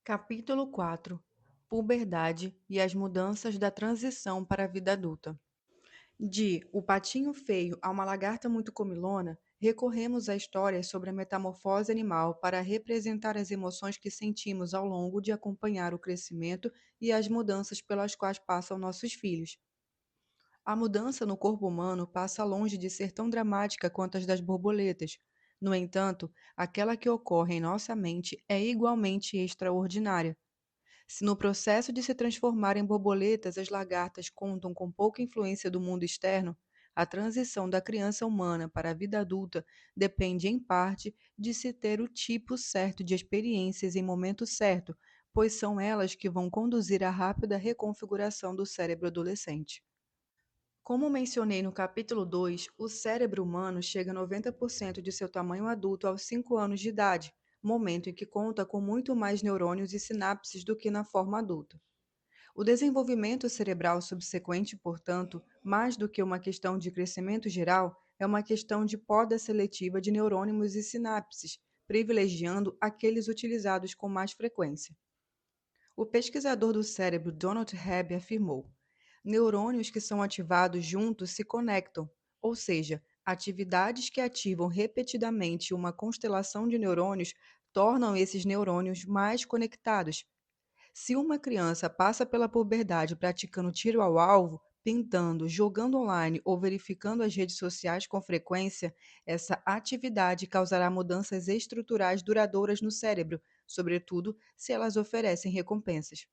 Capítulo 4: Puberdade e as mudanças da transição para a vida adulta. De O Patinho Feio a uma Lagarta Muito Comilona, recorremos a histórias sobre a metamorfose animal para representar as emoções que sentimos ao longo de acompanhar o crescimento e as mudanças pelas quais passam nossos filhos. A mudança no corpo humano passa longe de ser tão dramática quanto as das borboletas. No entanto, aquela que ocorre em nossa mente é igualmente extraordinária. Se no processo de se transformar em borboletas as lagartas contam com pouca influência do mundo externo, a transição da criança humana para a vida adulta depende, em parte, de se ter o tipo certo de experiências em momento certo, pois são elas que vão conduzir à rápida reconfiguração do cérebro adolescente. Como mencionei no capítulo 2, o cérebro humano chega a 90% de seu tamanho adulto aos 5 anos de idade, momento em que conta com muito mais neurônios e sinapses do que na forma adulta. O desenvolvimento cerebral subsequente, portanto, mais do que uma questão de crescimento geral, é uma questão de poda seletiva de neurônios e sinapses, privilegiando aqueles utilizados com mais frequência. O pesquisador do cérebro Donald Hebb afirmou: neurônios que são ativados juntos se conectam, ou seja, atividades que ativam repetidamente uma constelação de neurônios tornam esses neurônios mais conectados. Se uma criança passa pela puberdade praticando tiro ao alvo, pintando, jogando online ou verificando as redes sociais com frequência, essa atividade causará mudanças estruturais duradouras no cérebro, sobretudo se elas oferecem recompensas.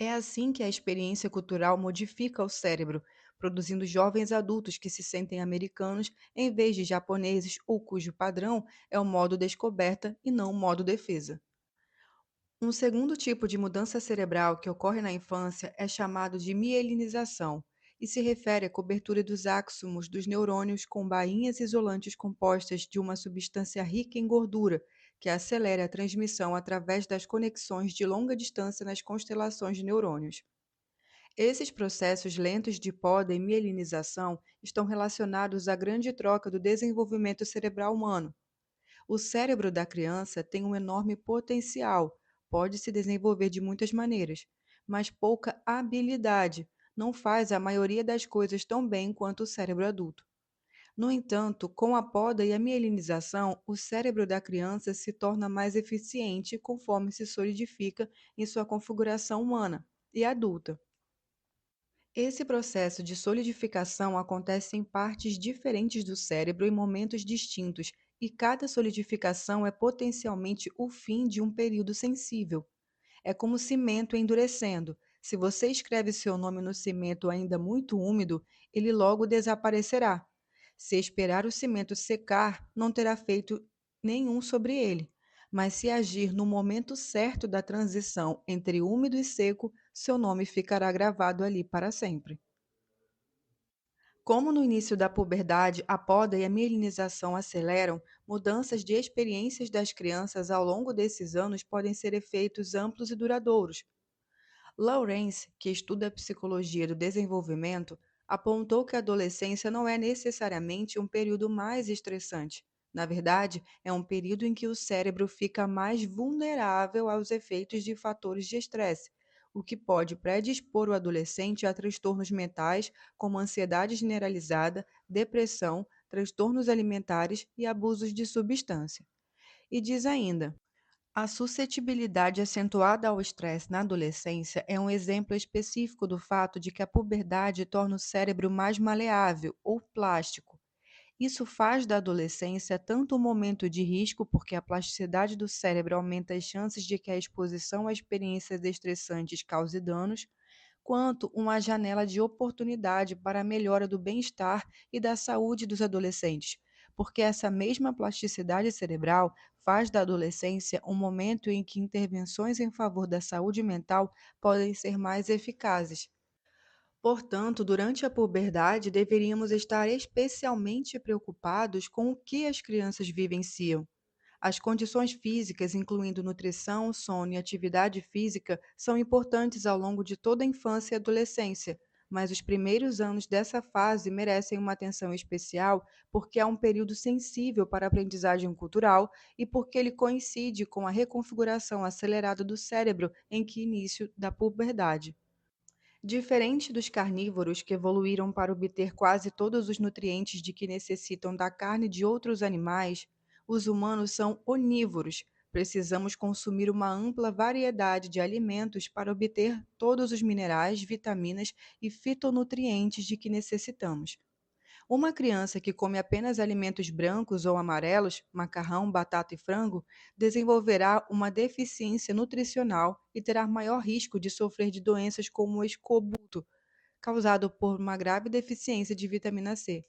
É assim que a experiência cultural modifica o cérebro, produzindo jovens adultos que se sentem americanos em vez de japoneses ou cujo padrão é o modo descoberta e não o modo defesa. Um segundo tipo de mudança cerebral que ocorre na infância é chamado de mielinização e se refere à cobertura dos áxons dos neurônios com bainhas isolantes compostas de uma substância rica em gordura, que acelera a transmissão através das conexões de longa distância nas constelações de neurônios. Esses processos lentos de poda e mielinização estão relacionados à grande troca do desenvolvimento cerebral humano. O cérebro da criança tem um enorme potencial, pode se desenvolver de muitas maneiras, mas pouca habilidade, não faz a maioria das coisas tão bem quanto o cérebro adulto. No entanto, com a poda e a mielinização, o cérebro da criança se torna mais eficiente conforme se solidifica em sua configuração humana e adulta. Esse processo de solidificação acontece em partes diferentes do cérebro em momentos distintos, e cada solidificação é potencialmente o fim de um período sensível. É como cimento endurecendo. Se você escreve seu nome no cimento ainda muito úmido, ele logo desaparecerá. Se esperar o cimento secar, não terá feito nenhum sobre ele. Mas se agir no momento certo da transição entre úmido e seco, seu nome ficará gravado ali para sempre. Como no início da puberdade a poda e a mielinização aceleram, mudanças de experiências das crianças ao longo desses anos podem ser efeitos amplos e duradouros. Lawrence, que estuda a psicologia do desenvolvimento, apontou que a adolescência não é necessariamente um período mais estressante. Na verdade, é um período em que o cérebro fica mais vulnerável aos efeitos de fatores de estresse, o que pode predispor o adolescente a transtornos mentais como ansiedade generalizada, depressão, transtornos alimentares e abusos de substância. E diz ainda: a suscetibilidade acentuada ao estresse na adolescência é um exemplo específico do fato de que a puberdade torna o cérebro mais maleável ou plástico. Isso faz da adolescência tanto um momento de risco, porque a plasticidade do cérebro aumenta as chances de que a exposição a experiências estressantes cause danos, quanto uma janela de oportunidade para a melhora do bem-estar e da saúde dos adolescentes, porque essa mesma plasticidade cerebral faz da adolescência um momento em que intervenções em favor da saúde mental podem ser mais eficazes. Portanto, durante a puberdade, deveríamos estar especialmente preocupados com o que as crianças vivenciam. As condições físicas, incluindo nutrição, sono e atividade física, são importantes ao longo de toda a infância e adolescência, mas os primeiros anos dessa fase merecem uma atenção especial porque é um período sensível para a aprendizagem cultural e porque ele coincide com a reconfiguração acelerada do cérebro em que início da puberdade. Diferente dos carnívoros que evoluíram para obter quase todos os nutrientes de que necessitam da carne de outros animais, os humanos são onívoros. Precisamos consumir uma ampla variedade de alimentos para obter todos os minerais, vitaminas e fitonutrientes de que necessitamos. Uma criança que come apenas alimentos brancos ou amarelos, macarrão, batata e frango, desenvolverá uma deficiência nutricional e terá maior risco de sofrer de doenças como o escorbuto, causado por uma grave deficiência de vitamina C.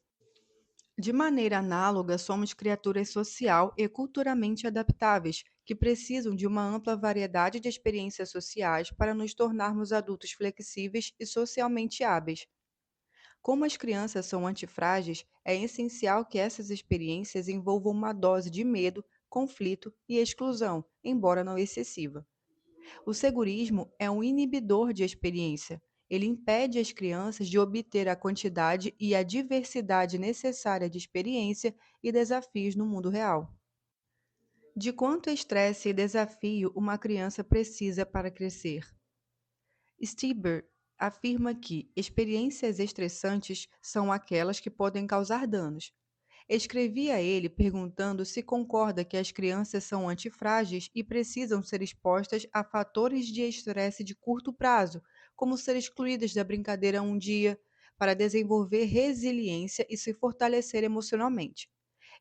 De maneira análoga, somos criaturas social e culturalmente adaptáveis, que precisam de uma ampla variedade de experiências sociais para nos tornarmos adultos flexíveis e socialmente hábeis. Como as crianças são antifrágeis, é essencial que essas experiências envolvam uma dose de medo, conflito e exclusão, embora não excessiva. O segurismo é um inibidor de experiência. Ele impede as crianças de obter a quantidade e a diversidade necessária de experiência e desafios no mundo real. De quanto estresse e desafio uma criança precisa para crescer? Stieber afirma que experiências estressantes são aquelas que podem causar danos. Escrevi a ele perguntando se concorda que as crianças são antifrágeis e precisam ser expostas a fatores de estresse de curto prazo, como ser excluídas da brincadeira um dia, para desenvolver resiliência e se fortalecer emocionalmente.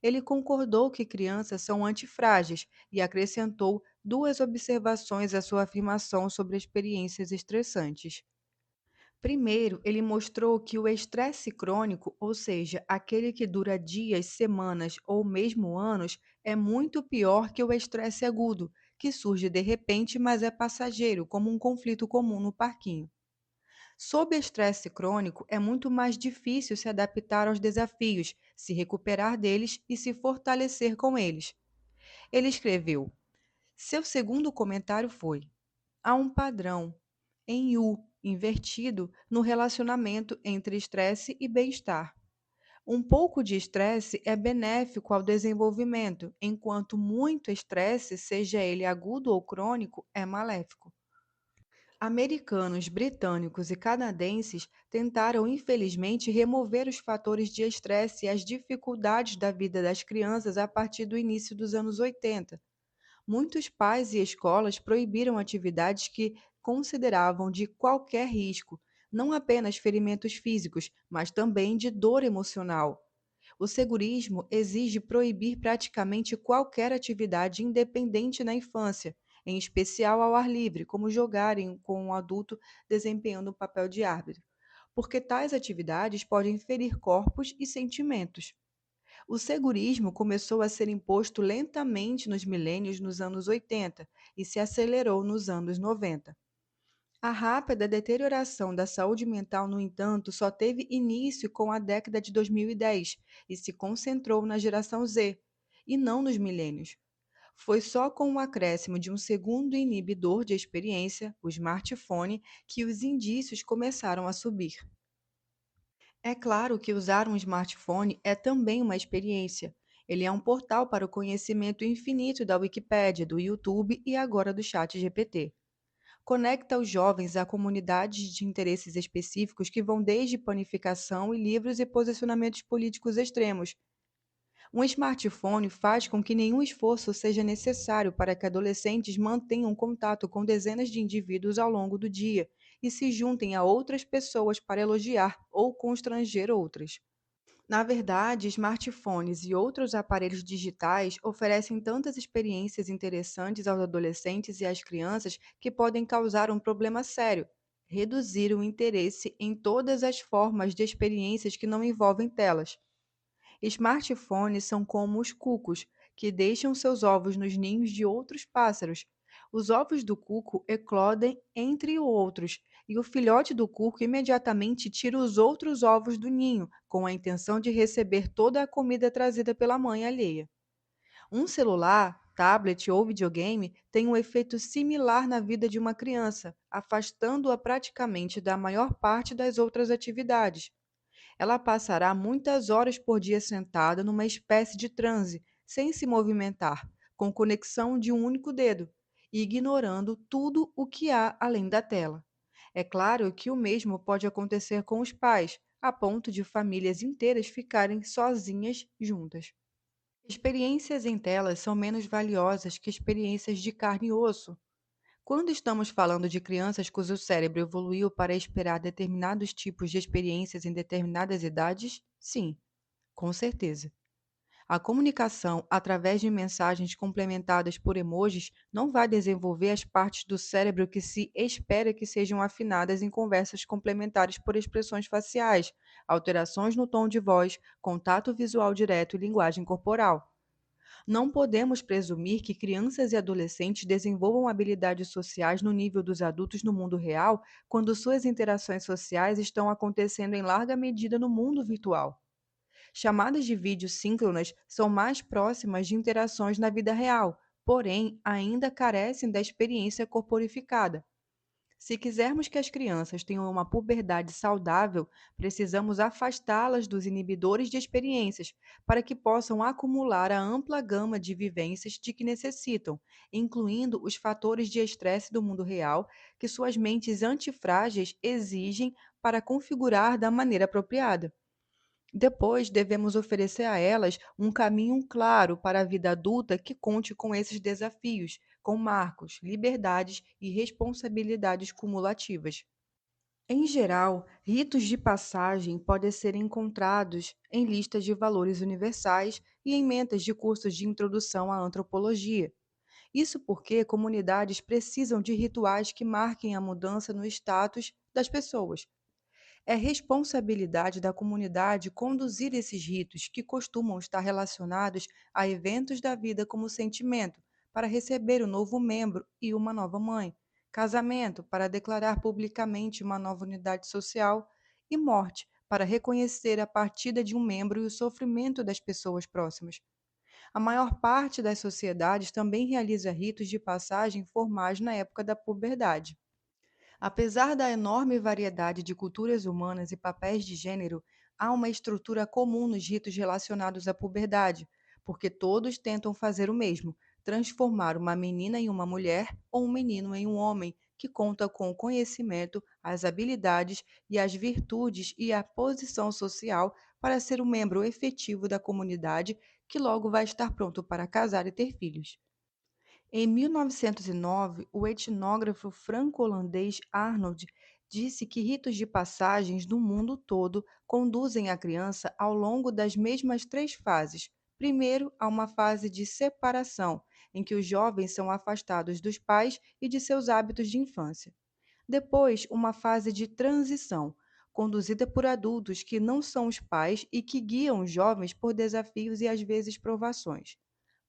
Ele concordou que crianças são antifrágeis e acrescentou duas observações à sua afirmação sobre experiências estressantes. Primeiro, ele mostrou que o estresse crônico, ou seja, aquele que dura dias, semanas ou mesmo anos, é muito pior que o estresse agudo, que surge de repente, mas é passageiro, como um conflito comum no parquinho. Sob estresse crônico, é muito mais difícil se adaptar aos desafios, se recuperar deles e se fortalecer com eles. Ele escreveu: seu segundo comentário foi: há um padrão em U invertido no relacionamento entre estresse e bem-estar. Um pouco de estresse é benéfico ao desenvolvimento, enquanto muito estresse, seja ele agudo ou crônico, é maléfico. Americanos, britânicos e canadenses tentaram, infelizmente, remover os fatores de estresse e as dificuldades da vida das crianças a partir do início dos anos 80. Muitos pais e escolas proibiram atividades que consideravam de qualquer risco, não apenas ferimentos físicos, mas também de dor emocional. O segurismo exige proibir praticamente qualquer atividade independente na infância, em especial ao ar livre, como jogarem com um adulto desempenhando o papel de árbitro, porque tais atividades podem ferir corpos e sentimentos. O segurismo começou a ser imposto lentamente nos milênios nos anos 80 e se acelerou nos anos 90. A rápida deterioração da saúde mental, no entanto, só teve início com a década de 2010 e se concentrou na geração Z, e não nos milênios. Foi só com o acréscimo de um segundo inibidor de experiência, o smartphone, que os indícios começaram a subir. É claro que usar um smartphone é também uma experiência. Ele é um portal para o conhecimento infinito da Wikipédia, do YouTube e agora do ChatGPT. Conecta os jovens a comunidades de interesses específicos que vão desde panificação e livros e posicionamentos políticos extremos. Um smartphone faz com que nenhum esforço seja necessário para que adolescentes mantenham contato com dezenas de indivíduos ao longo do dia e se juntem a outras pessoas para elogiar ou constranger outras. Na verdade, smartphones e outros aparelhos digitais oferecem tantas experiências interessantes aos adolescentes e às crianças que podem causar um problema sério: reduzir o interesse em todas as formas de experiências que não envolvem telas. Smartphones são como os cucos, que deixam seus ovos nos ninhos de outros pássaros. Os ovos do cuco eclodem entre outros, e o filhote do cuco imediatamente tira os outros ovos do ninho, com a intenção de receber toda a comida trazida pela mãe alheia. Um celular, tablet ou videogame têm um efeito similar na vida de uma criança, afastando-a praticamente da maior parte das outras atividades. Ela passará muitas horas por dia sentada numa espécie de transe, sem se movimentar, com conexão de um único dedo, e ignorando tudo o que há além da tela. É claro que o mesmo pode acontecer com os pais, a ponto de famílias inteiras ficarem sozinhas juntas. Experiências em telas são menos valiosas que experiências de carne e osso. Quando estamos falando de crianças cujo cérebro evoluiu para esperar determinados tipos de experiências em determinadas idades, sim, com certeza. A comunicação através de mensagens complementadas por emojis não vai desenvolver as partes do cérebro que se espera que sejam afinadas em conversas complementares por expressões faciais, alterações no tom de voz, contato visual direto e linguagem corporal. Não podemos presumir que crianças e adolescentes desenvolvam habilidades sociais no nível dos adultos no mundo real, quando suas interações sociais estão acontecendo em larga medida no mundo virtual. Chamadas de vídeo síncronas são mais próximas de interações na vida real, porém ainda carecem da experiência corporificada. Se quisermos que as crianças tenham uma puberdade saudável, precisamos afastá-las dos inibidores de experiências, para que possam acumular a ampla gama de vivências de que necessitam, incluindo os fatores de estresse do mundo real que suas mentes antifrágeis exigem para configurar da maneira apropriada. Depois, devemos oferecer a elas um caminho claro para a vida adulta que conte com esses desafios, com marcos, liberdades e responsabilidades cumulativas. Em geral, ritos de passagem podem ser encontrados em listas de valores universais e em metas de cursos de introdução à antropologia. Isso porque comunidades precisam de rituais que marquem a mudança no status das pessoas. É responsabilidade da comunidade conduzir esses ritos, que costumam estar relacionados a eventos da vida como sentimento, para receber o novo membro e uma nova mãe, casamento, para declarar publicamente uma nova unidade social, e morte, para reconhecer a partida de um membro e o sofrimento das pessoas próximas. A maior parte das sociedades também realiza ritos de passagem formais na época da puberdade. Apesar da enorme variedade de culturas humanas e papéis de gênero, há uma estrutura comum nos ritos relacionados à puberdade, porque todos tentam fazer o mesmo: transformar uma menina em uma mulher ou um menino em um homem que conta com o conhecimento, as habilidades e as virtudes e a posição social para ser um membro efetivo da comunidade que logo vai estar pronto para casar e ter filhos. Em 1909, o etnógrafo franco-holandês Arnold disse que ritos de passagens no mundo todo conduzem a criança ao longo das mesmas três fases. Primeiro, há uma fase de separação, em que os jovens são afastados dos pais e de seus hábitos de infância. Depois, uma fase de transição, conduzida por adultos que não são os pais e que guiam os jovens por desafios e às vezes provações.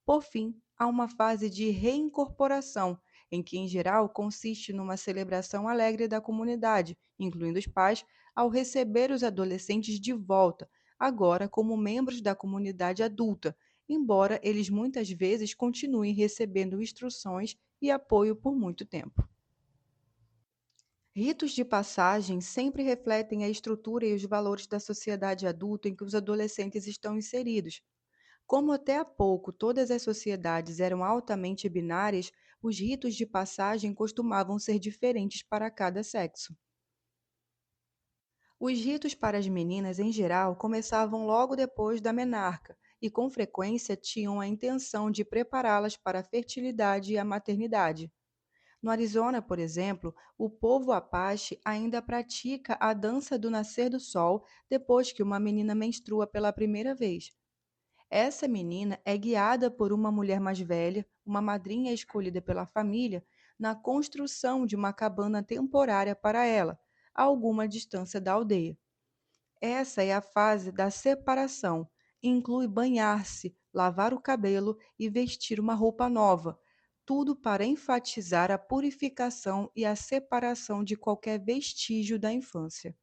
Por fim, há uma fase de reincorporação, em que, em geral, consiste numa celebração alegre da comunidade, incluindo os pais, ao receber os adolescentes de volta, agora como membros da comunidade adulta, embora eles muitas vezes continuem recebendo instruções e apoio por muito tempo. Ritos de passagem sempre refletem a estrutura e os valores da sociedade adulta em que os adolescentes estão inseridos. Como até há pouco todas as sociedades eram altamente binárias, os ritos de passagem costumavam ser diferentes para cada sexo. Os ritos para as meninas, em geral, começavam logo depois da menarca e, com frequência, tinham a intenção de prepará-las para a fertilidade e a maternidade. No Arizona, por exemplo, o povo Apache ainda pratica a dança do nascer do sol depois que uma menina menstrua pela primeira vez. Essa menina é guiada por uma mulher mais velha, uma madrinha escolhida pela família, na construção de uma cabana temporária para ela, a alguma distância da aldeia. Essa é a fase da separação. Inclui banhar-se, lavar o cabelo e vestir uma roupa nova, tudo para enfatizar a purificação e a separação de qualquer vestígio da infância.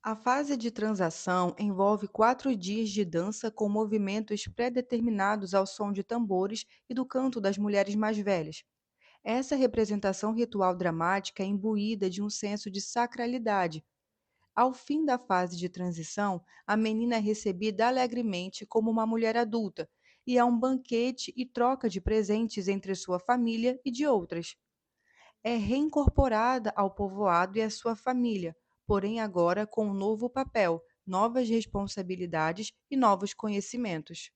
A fase de transação envolve 4 dias de dança com movimentos pré-determinados ao som de tambores e do canto das mulheres mais velhas. Essa representação ritual dramática é imbuída de um senso de sacralidade. Ao fim da fase de transição, a menina é recebida alegremente como uma mulher adulta, e há um banquete e troca de presentes entre sua família e de outras. É reincorporada ao povoado e à sua família, porém agora com um novo papel, novas responsabilidades e novos conhecimentos.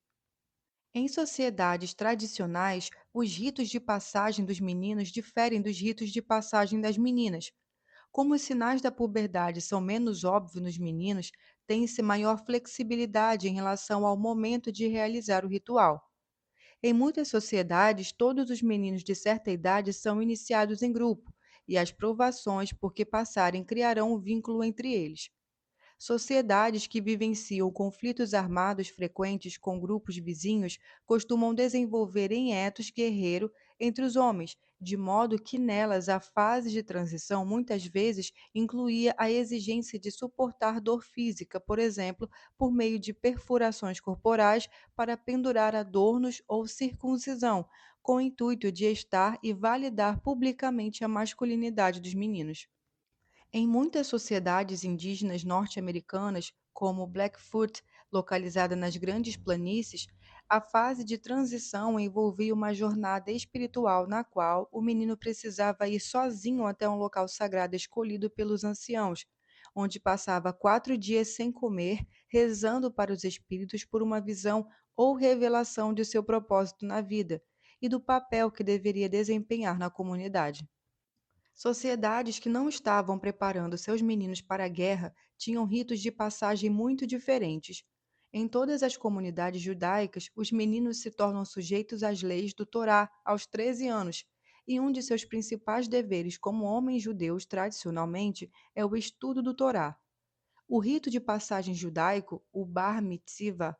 Em sociedades tradicionais, os ritos de passagem dos meninos diferem dos ritos de passagem das meninas. Como os sinais da puberdade são menos óbvios nos meninos, tem-se maior flexibilidade em relação ao momento de realizar o ritual. Em muitas sociedades, todos os meninos de certa idade são iniciados em grupo, e as provações por que passarem criarão um vínculo entre eles. Sociedades que vivenciam conflitos armados frequentes com grupos vizinhos costumam desenvolver etos guerreiro entre os homens, de modo que nelas a fase de transição muitas vezes incluía a exigência de suportar dor física, por exemplo, por meio de perfurações corporais para pendurar adornos ou circuncisão, com o intuito de estar e validar publicamente a masculinidade dos meninos. Em muitas sociedades indígenas norte-americanas, como Blackfoot, localizada nas Grandes Planícies, a fase de transição envolvia uma jornada espiritual na qual o menino precisava ir sozinho até um local sagrado escolhido pelos anciãos, onde passava 4 dias sem comer, rezando para os espíritos por uma visão ou revelação de seu propósito na vida e do papel que deveria desempenhar na comunidade. Sociedades que não estavam preparando seus meninos para a guerra tinham ritos de passagem muito diferentes. Em todas as comunidades judaicas, os meninos se tornam sujeitos às leis do Torá aos 13 anos, e um de seus principais deveres como homens judeus tradicionalmente é o estudo do Torá. O rito de passagem judaico, o Bar Mitzvah,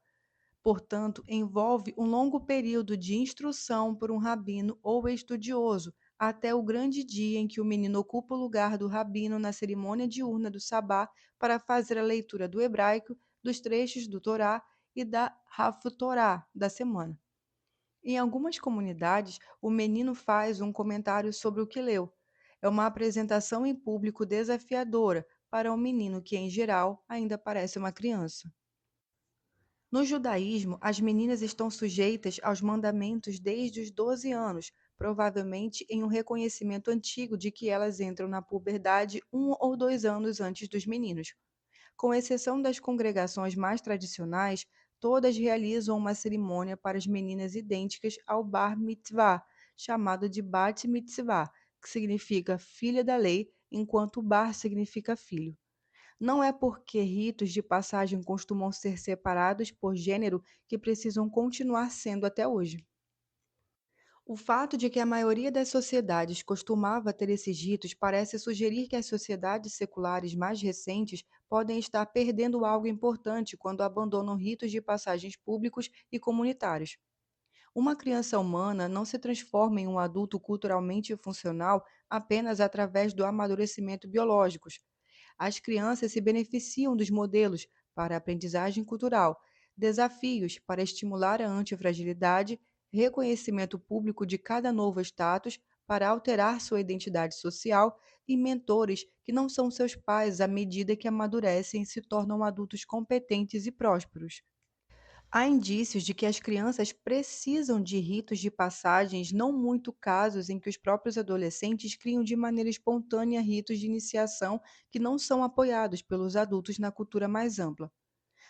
portanto, envolve um longo período de instrução por um rabino ou estudioso, até o grande dia em que o menino ocupa o lugar do rabino na cerimônia diurna do Sabá para fazer a leitura do hebraico, dos trechos do Torá e da Haftorá da semana. Em algumas comunidades, o menino faz um comentário sobre o que leu. É uma apresentação em público desafiadora para um menino que, em geral, ainda parece uma criança. No judaísmo, as meninas estão sujeitas aos mandamentos desde os 12 anos, provavelmente em um reconhecimento antigo de que elas entram na puberdade 1 ou 2 anos antes dos meninos. Com exceção das congregações mais tradicionais, todas realizam uma cerimônia para as meninas idênticas ao Bar Mitzvah, chamado de Bat Mitzvah, que significa filha da lei, enquanto Bar significa filho. Não é porque ritos de passagem costumam ser separados por gênero que precisam continuar sendo até hoje. O fato de que a maioria das sociedades costumava ter esses ritos parece sugerir que as sociedades seculares mais recentes podem estar perdendo algo importante quando abandonam ritos de passagens públicos e comunitários. Uma criança humana não se transforma em um adulto culturalmente funcional apenas através do amadurecimento biológico. As crianças se beneficiam dos modelos para a aprendizagem cultural, desafios para estimular a antifragilidade, reconhecimento público de cada novo status para alterar sua identidade social e mentores que não são seus pais à medida que amadurecem e se tornam adultos competentes e prósperos. Há indícios de que as crianças precisam de ritos de passagens, não muito casos em que os próprios adolescentes criam de maneira espontânea ritos de iniciação que não são apoiados pelos adultos na cultura mais ampla.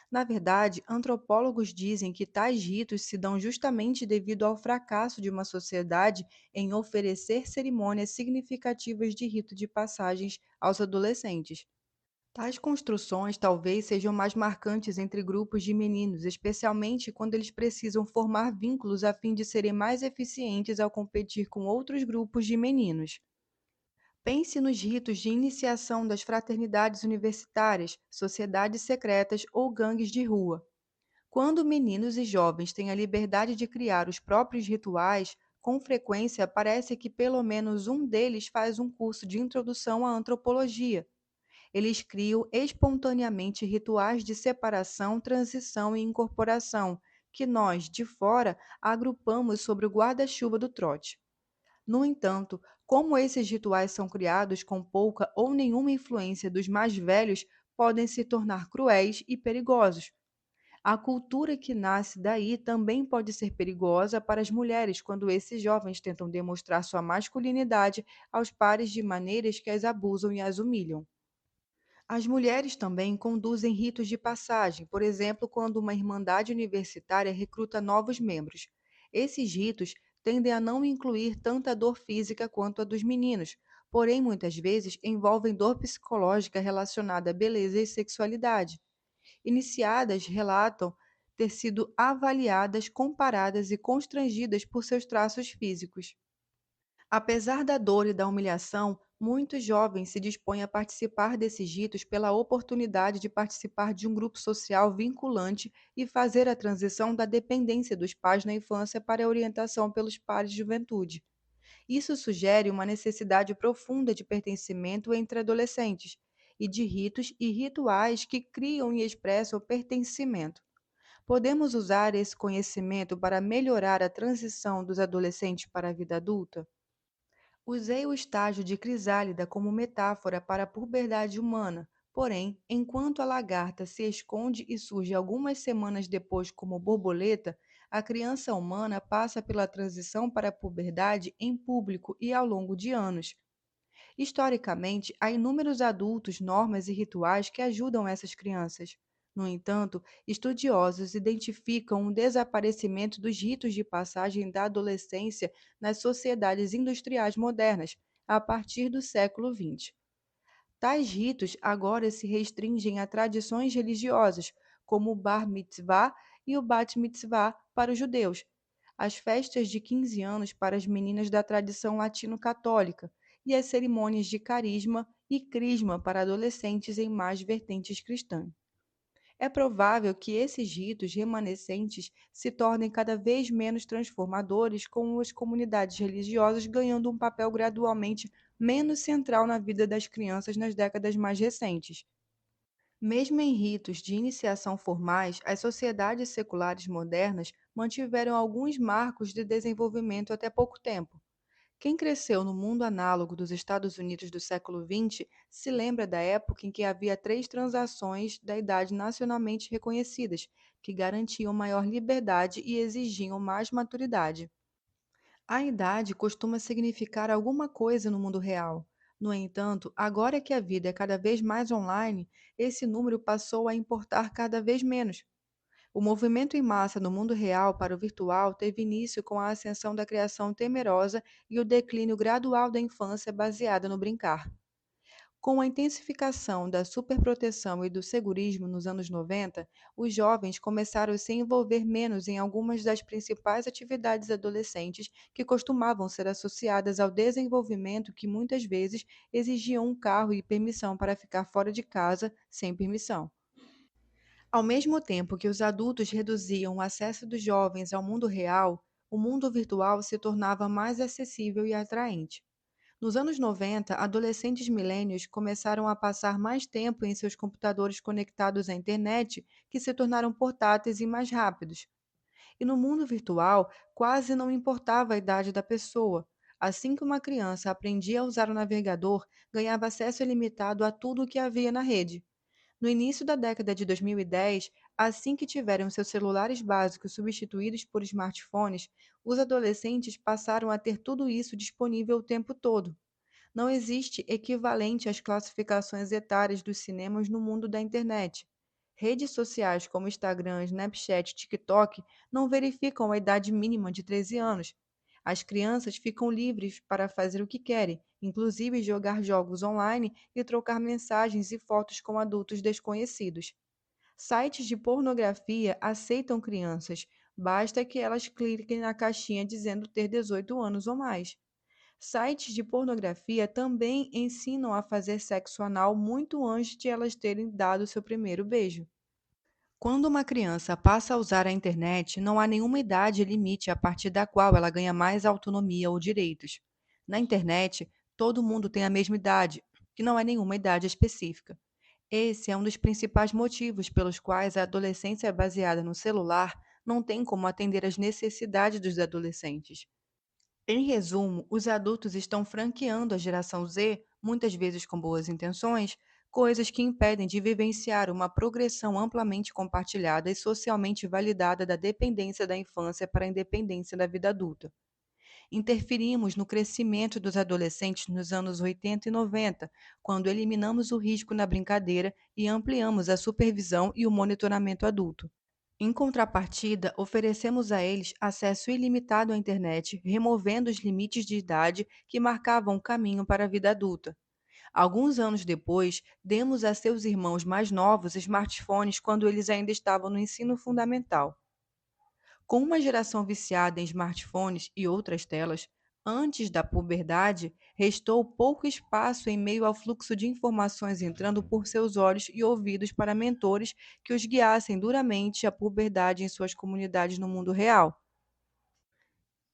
Na verdade, antropólogos dizem que tais ritos se dão justamente devido ao fracasso de uma sociedade em oferecer cerimônias significativas de rito de passagens aos adolescentes. Tais construções talvez sejam mais marcantes entre grupos de meninos, especialmente quando eles precisam formar vínculos a fim de serem mais eficientes ao competir com outros grupos de meninos. Pense nos ritos de iniciação das fraternidades universitárias, sociedades secretas ou gangues de rua. Quando meninos e jovens têm a liberdade de criar os próprios rituais, com frequência parece que pelo menos um deles faz um curso de introdução à antropologia. Eles criam espontaneamente rituais de separação, transição e incorporação, que nós, de fora, agrupamos sobre o guarda-chuva do trote. No entanto, como esses rituais são criados com pouca ou nenhuma influência dos mais velhos, podem se tornar cruéis e perigosos. A cultura que nasce daí também pode ser perigosa para as mulheres quando esses jovens tentam demonstrar sua masculinidade aos pares de maneiras que as abusam e as humilham. As mulheres também conduzem ritos de passagem, por exemplo, quando uma irmandade universitária recruta novos membros. Esses ritos tendem a não incluir tanta dor física quanto a dos meninos, porém muitas vezes envolvem dor psicológica relacionada à beleza e sexualidade. Iniciadas relatam ter sido avaliadas, comparadas e constrangidas por seus traços físicos. Apesar da dor e da humilhação, muitos jovens se dispõem a participar desses ritos pela oportunidade de participar de um grupo social vinculante e fazer a transição da dependência dos pais na infância para a orientação pelos pares de juventude. Isso sugere uma necessidade profunda de pertencimento entre adolescentes e de ritos e rituais que criam e expressam pertencimento. Podemos usar esse conhecimento para melhorar a transição dos adolescentes para a vida adulta? Usei o estágio de crisálida como metáfora para a puberdade humana, porém, enquanto a lagarta se esconde e surge algumas semanas depois como borboleta, a criança humana passa pela transição para a puberdade em público e ao longo de anos. Historicamente, há inúmeros adultos, normas e rituais que ajudam essas crianças. No entanto, estudiosos identificam um desaparecimento dos ritos de passagem da adolescência nas sociedades industriais modernas, a partir do século XX. Tais ritos agora se restringem a tradições religiosas, como o Bar Mitzvah e o Bat Mitzvah para os judeus, as festas de 15 anos para as meninas da tradição latino-católica e as cerimônias de carisma e crisma para adolescentes em mais vertentes cristãs. É provável que esses ritos remanescentes se tornem cada vez menos transformadores, com as comunidades religiosas ganhando um papel gradualmente menos central na vida das crianças nas décadas mais recentes. Mesmo em ritos de iniciação formais, as sociedades seculares modernas mantiveram alguns marcos de desenvolvimento até pouco tempo. Quem cresceu no mundo análogo dos Estados Unidos do século XX se lembra da época em que havia três transações da idade nacionalmente reconhecidas, que garantiam maior liberdade e exigiam mais maturidade. A idade costuma significar alguma coisa no mundo real. No entanto, agora que a vida é cada vez mais online, esse número passou a importar cada vez menos. O movimento em massa no mundo real para o virtual teve início com a ascensão da criação temerosa e o declínio gradual da infância baseada no brincar. Com a intensificação da superproteção e do segurismo nos anos 90, os jovens começaram a se envolver menos em algumas das principais atividades adolescentes que costumavam ser associadas ao desenvolvimento, que muitas vezes exigiam um carro e permissão para ficar fora de casa sem permissão. Ao mesmo tempo que os adultos reduziam o acesso dos jovens ao mundo real, o mundo virtual se tornava mais acessível e atraente. Nos anos 90, adolescentes milênios começaram a passar mais tempo em seus computadores conectados à internet, que se tornaram portáteis e mais rápidos. E no mundo virtual, quase não importava a idade da pessoa. Assim que uma criança aprendia a usar o navegador, ganhava acesso ilimitado a tudo o que havia na rede. No início da década de 2010, assim que tiveram seus celulares básicos substituídos por smartphones, os adolescentes passaram a ter tudo isso disponível o tempo todo. Não existe equivalente às classificações etárias dos cinemas no mundo da internet. Redes sociais como Instagram, Snapchat e TikTok não verificam a idade mínima de 13 anos. As crianças ficam livres para fazer o que querem, inclusive jogar jogos online e trocar mensagens e fotos com adultos desconhecidos. Sites de pornografia aceitam crianças, basta que elas cliquem na caixinha dizendo ter 18 anos ou mais. Sites de pornografia também ensinam a fazer sexo anal muito antes de elas terem dado seu primeiro beijo. Quando uma criança passa a usar a internet, não há nenhuma idade limite a partir da qual ela ganha mais autonomia ou direitos. Na internet, todo mundo tem a mesma idade, que não é nenhuma idade específica. Esse é um dos principais motivos pelos quais a adolescência baseada no celular não tem como atender às necessidades dos adolescentes. Em resumo, os adultos estão franqueando a geração Z, muitas vezes com boas intenções, coisas que impedem de vivenciar uma progressão amplamente compartilhada e socialmente validada da dependência da infância para a independência da vida adulta. Interferimos no crescimento dos adolescentes nos anos 80 e 90, quando eliminamos o risco na brincadeira e ampliamos a supervisão e o monitoramento adulto. Em contrapartida, oferecemos a eles acesso ilimitado à internet, removendo os limites de idade que marcavam o caminho para a vida adulta. Alguns anos depois, demos a seus irmãos mais novos smartphones quando eles ainda estavam no ensino fundamental. Com uma geração viciada em smartphones e outras telas, antes da puberdade, restou pouco espaço em meio ao fluxo de informações entrando por seus olhos e ouvidos para mentores que os guiassem duramente à puberdade em suas comunidades no mundo real.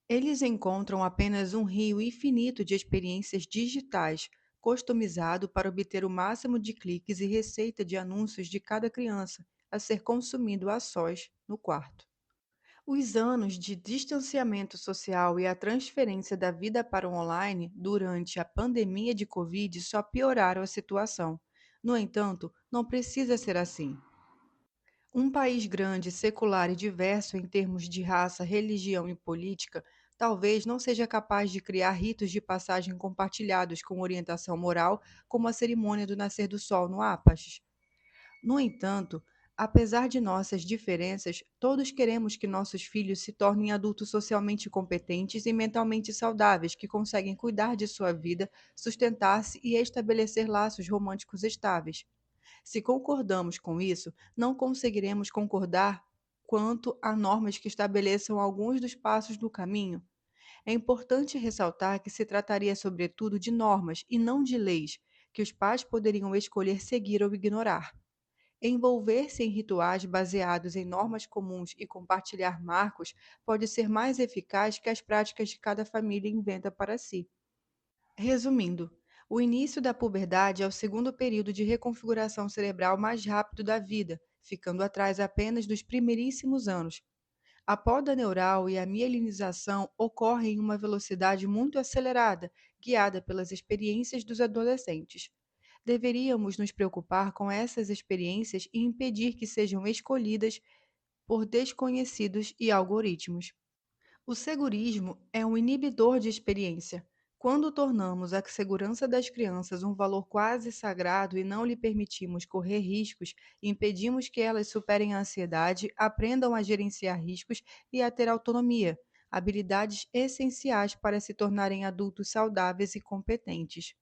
Eles encontram apenas um rio infinito de experiências digitais, customizado para obter o máximo de cliques e receita de anúncios de cada criança, a ser consumido a sós no quarto. Os anos de distanciamento social e a transferência da vida para o online durante a pandemia de Covid só pioraram a situação. No entanto, não precisa ser assim. Um país grande, secular e diverso em termos de raça, religião e política talvez não seja capaz de criar ritos de passagem compartilhados com orientação moral, como a cerimônia do nascer do sol no Apache. No entanto, apesar de nossas diferenças, todos queremos que nossos filhos se tornem adultos socialmente competentes e mentalmente saudáveis, que conseguem cuidar de sua vida, sustentar-se e estabelecer laços românticos estáveis. Se concordamos com isso, não conseguiremos concordar quanto a normas que estabeleçam alguns dos passos do caminho. É importante ressaltar que se trataria, sobretudo, de normas e não de leis, que os pais poderiam escolher seguir ou ignorar. Envolver-se em rituais baseados em normas comuns e compartilhar marcos pode ser mais eficaz que as práticas de cada família inventa para si. Resumindo, o início da puberdade é o segundo período de reconfiguração cerebral mais rápido da vida, ficando atrás apenas dos primeiríssimos anos. A poda neural e a mielinização ocorrem em uma velocidade muito acelerada, guiada pelas experiências dos adolescentes. Deveríamos nos preocupar com essas experiências e impedir que sejam escolhidas por desconhecidos e algoritmos. O segurismo é um inibidor de experiência. Quando tornamos a segurança das crianças um valor quase sagrado e não lhe permitimos correr riscos, impedimos que elas superem a ansiedade, aprendam a gerenciar riscos e a ter autonomia, habilidades essenciais para se tornarem adultos saudáveis e competentes.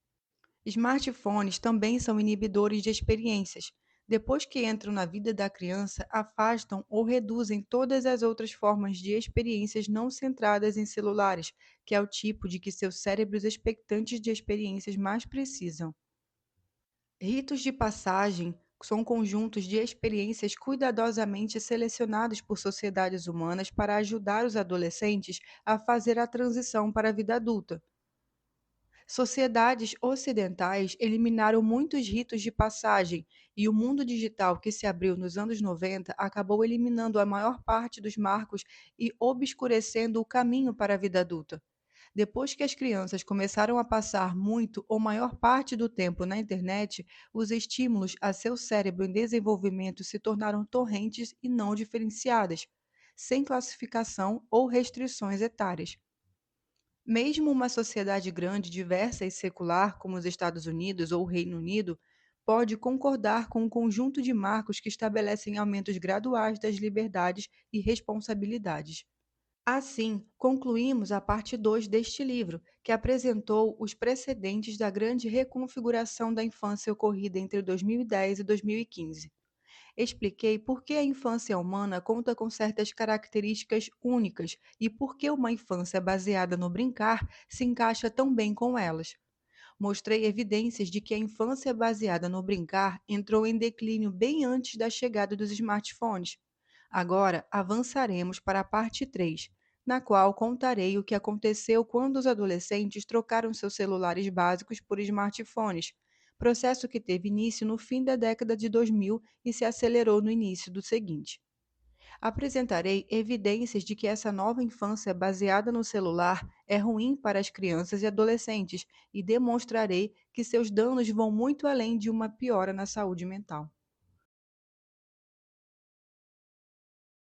Smartphones também são inibidores de experiências. Depois que entram na vida da criança, afastam ou reduzem todas as outras formas de experiências não centradas em celulares, que é o tipo de que seus cérebros expectantes de experiências mais precisam. Ritos de passagem são conjuntos de experiências cuidadosamente selecionados por sociedades humanas para ajudar os adolescentes a fazer a transição para a vida adulta. Sociedades ocidentais eliminaram muitos ritos de passagem, e o mundo digital que se abriu nos anos 90 acabou eliminando a maior parte dos marcos e obscurecendo o caminho para a vida adulta. Depois que as crianças começaram a passar muito ou maior parte do tempo na internet, os estímulos a seu cérebro em desenvolvimento se tornaram torrentes e não diferenciadas, sem classificação ou restrições etárias. Mesmo uma sociedade grande, diversa e secular, como os Estados Unidos ou o Reino Unido, pode concordar com um conjunto de marcos que estabelecem aumentos graduais das liberdades e responsabilidades. Assim, concluímos a parte 2 deste livro, que apresentou os precedentes da grande reconfiguração da infância ocorrida entre 2010 e 2015. Expliquei por que a infância humana conta com certas características únicas e por que uma infância baseada no brincar se encaixa tão bem com elas. Mostrei evidências de que a infância baseada no brincar entrou em declínio bem antes da chegada dos smartphones. Agora avançaremos para a parte 3, na qual contarei o que aconteceu quando os adolescentes trocaram seus celulares básicos por smartphones, processo que teve início no fim da década de 2000 e se acelerou no início do seguinte. Apresentarei evidências de que essa nova infância baseada no celular é ruim para as crianças e adolescentes e demonstrarei que seus danos vão muito além de uma piora na saúde mental.